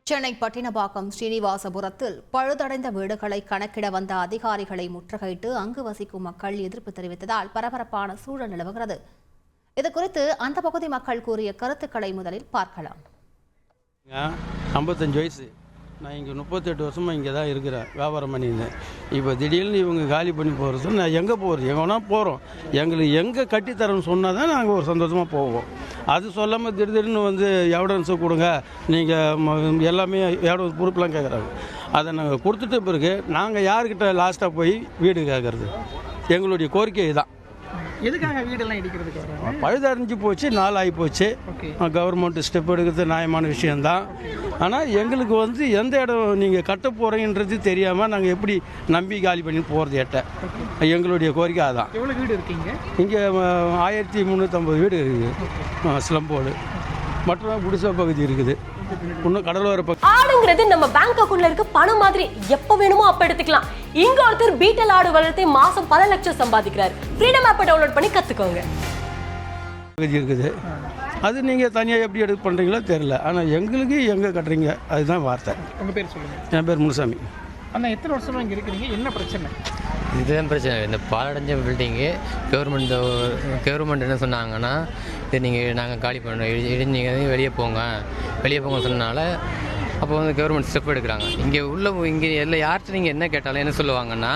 சென்னை பட்டினப்பாக்கம் ஸ்ரீனிவாசபுரத்தில் பழுதடைந்த வீடுகளை கணக்கிட வந்த அதிகாரிகளை முற்றுகையிட்டு அங்கு வசிக்கும் மக்கள் எதிர்ப்பு தெரிவித்ததால் பரபரப்பான சூழல் நிலவுகிறது. இதுகுறித்து அந்த பகுதி மக்கள் கூறிய கருத்துக்களை முதலில் பார்க்கலாம். 55 வயசு, நான் இங்கே 38 வருஷமாக இங்கே தான் இருக்கிறேன், வியாபாரம் பண்ணியிருந்தேன். இப்போ திடீர்னு இவங்க காலி பண்ணி போகிறது, நான் எங்கே போகிறது? எங்கன்னா போகிறோம், எங்களுக்கு எங்கே கட்டித்தரேன்னு சொன்னால் தான் நாங்கள் ஒரு சந்தோஷமாக போவோம். அது சொல்லாமல் திடீர்னு வந்து எவிடன்ஸை கொடுங்க, நீங்கள் எல்லாமே எவிடன்ஸ் ப்ரூஃப்லாம் கேட்குறாங்க. அதை நாங்கள் கொடுத்துட்ட பிறகு நாங்கள் யார்கிட்ட லாஸ்ட்டாக போய் வீடு கேட்குறது? எங்களுடைய கோரிக்கை தான். எதுக்காக வீடெல்லாம் இடிக்கிறதுக்கு? பழுதடைஞ்சு போச்சு, நாள் ஆகி போச்சு. கவர்மெண்ட் ஸ்டெப் எடுக்கிறது நியாயமான விஷயந்தான். ஆனால் எங்களுக்கு வந்து எந்த இடம் நீங்கள் கட்ட போகிறீங்கன்றது தெரியாமல் நாங்கள் எப்படி நம்பி காலி பண்ணி போகிறது எட்ட எங்களுடைய கோரிக்கை அதான். எவ்வளோ வீடு இருக்கீங்க இங்கே? 1350 வீடு இருக்குது ஸ்லம்போடு, மற்றும் குடிசை பகுதி இருக்குது, இன்னும் கடலோர பகுதி. ஆடுங்கிறது நம்ம பேங்க் அக்கௌண்ட்ல இருக்க பணம் மாதிரி எப்ப வேணுமோ அப்ப எடுத்துக்கலாம். இங்க ஒருத்தர் பீட்டல் ஆடு வளர்த்து மாசம் 10 லட்சம் சம்பாதிக்கிறார். ஃப்ரீடம் ஆப்பை டவுன்லோட் பண்ணி கத்துக்கோங்க. பகுதி இருக்குது, அது நீங்கள் தனியாக எப்படி எடுத்து பண்ணுறீங்களோ தெரியல. ஆனால் எங்களுக்கு எங்கே கட்டுறீங்க அதுதான் வார்த்தை. உங்கள் பேர் சொல்லுங்கள். என் பேர் முனுசாமி. அண்ணா, எத்தனை வருஷமாக இங்கே இருக்கிறீங்க? என்ன பிரச்சனை? இதுதான் பிரச்சனை. இந்த பாலடைஞ்ச பில்டிங்கு கவர்மெண்ட் என்ன சொன்னாங்கன்னா, இது நாங்கள் காலி பண்ணோம், நீங்கள் வெளியே போங்க சொன்னனால அப்போ வந்து கவர்மெண்ட் ஸ்டெப் எடுக்கிறாங்க. இங்கே எல்லாம் யார்கிட்ட நீங்கள் என்ன கேட்டாலும் என்ன சொல்லுவாங்கன்னா,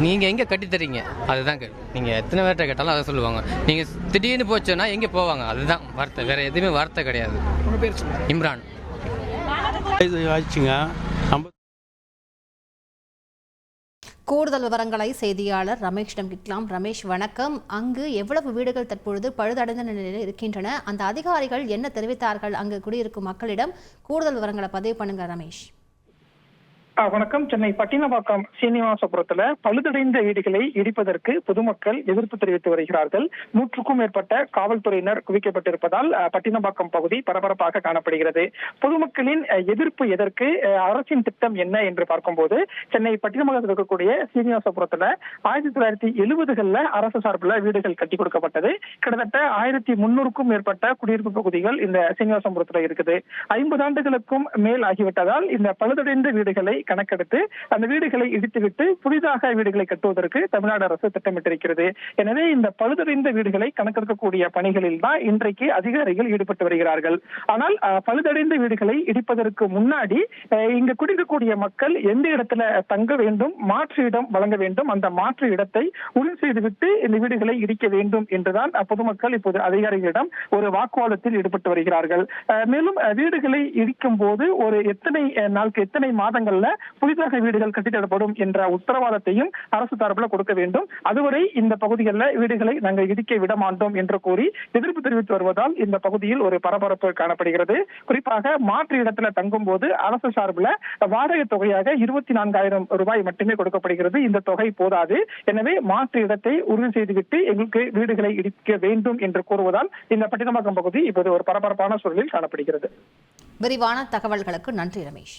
நீங்கள் எங்கே கட்டித்தரீங்க அதுதான் நீங்கள் எத்தனை பேர்கிட்ட கேட்டாலும் அதை சொல்லுவாங்க. நீங்கள் திடீர்னு போச்சோன்னா எங்கே போவாங்க அதுதான் வார்த்தை, வேறு எதுவுமே வார்த்தை கிடையாது. உங்கள் பேர் சொல்லுங்கள். இம்ரான். ஆச்சுங்க. கூடுதல் விவரங்களை செய்தியாளர் ரமேஷிடம் கேட்கலாம். ரமேஷ், வணக்கம். அங்கு எவ்வளவு வீடுகள் தற்பொழுது பழுதடைந்த நிலையில் இருக்கின்றன? அந்த அதிகாரிகள் என்ன தெரிவித்தார்கள்? அங்கு குடியிருக்கும் மக்களிடம் கூடுதல் விவரங்களை பதிவு பண்ணுங்க ரமேஷ். வணக்கம். சென்னை பட்டினப்பாக்கம் ஸ்ரீனிவாசபுரத்துல பழுதடைந்த வீடுகளை இடிப்பதற்கு பொதுமக்கள் எதிர்ப்பு தெரிவித்து வருகிறார்கள். 100க்கும் மேற்பட்ட காவல்துறையினர் குவிக்கப்பட்டிருப்பதால் பட்டினப்பாக்கம் பகுதி பரபரப்பாக காணப்படுகிறது. பொதுமக்களின் எதிர்ப்பு எதற்கு? அரசின் திட்டம் என்ன என்று பார்க்கும்போது, சென்னை பட்டினப்பாக்கத்தில் இருக்கக்கூடிய ஸ்ரீனிவாசபுரத்துல 1970களில் அரசு சார்பில் வீடுகள் கட்டி கொடுக்கப்பட்டது. கிட்டத்தட்ட 1300க்கும் மேற்பட்ட குடியிருப்பு பகுதிகள் இந்த ஸ்ரீனிவாசபுரத்துல இருக்குது. 50 ஆண்டுகளுக்கும் மேல் ஆகிவிட்டதால் இந்த பழுதடைந்த வீடுகளை கணக்கெடுத்து அந்த வீடுகளை இடித்துவிட்டு புதிதாக வீடுகளை கட்டுவதற்கு தமிழ்நாடு அரசு திட்டமிட்டிருக்கிறது. எனவே இந்த பழுதடைந்த வீடுகளை கணக்கெடுக்கக்கூடிய பணிகளில் தான் இன்றைக்கு அதிகாரிகள் ஈடுபட்டு வருகிறார்கள். ஆனால் பழுதடைந்த வீடுகளை இடிப்பதற்கு முன்னாடி இங்கு குடியிருக்கக்கூடிய மக்கள் எந்த இடத்துல தங்க வேண்டும், மாற்று இடம் வழங்க வேண்டும், அந்த மாற்று இடத்தை உறுதி செய்துவிட்டு இந்த வீடுகளை இடிக்க வேண்டும் என்றுதான் பொதுமக்கள் இப்போது அதிகாரிகளிடம் ஒரு வாக்குவாதத்தில் ஈடுபட்டு வருகிறார்கள். மேலும் வீடுகளை இடிக்கும் போது ஒரு எத்தனை மாதங்கள்ல புதிதாக வீடுகள் கட்டித்தரப்படும் என்ற உத்தரவாதத்தையும் அரசு தரப்புல கொடுக்க வேண்டும். அதுவரை இந்த பகுதிகளில் வீடுகளை நாங்கள் இடிக்க விட மாட்டோம் என்று கூறி எதிர்ப்பு தெரிவித்து வருவதால் இந்த பகுதியில் ஒரு பரபரப்பு காணப்படுகிறது. குறிப்பாக மாற்று இடத்துல தங்கும் போது அரசு சார்பில் வாடகை தொகையாக 24,000 ரூபாய் மட்டுமே கொடுக்கப்படுகிறது. இந்த தொகை போதாது. எனவே மாற்று இடத்தை உறுதி செய்துவிட்டு எங்களுக்கு வீடுகளை இடிக்க வேண்டும் என்று கூறுவதால் இந்த பட்டினப்பாக்கம் பகுதி இப்போது ஒரு பரபரப்பான சூழலில் காணப்படுகிறது. விரிவான தகவல்களுக்கு நன்றி ரமேஷ்.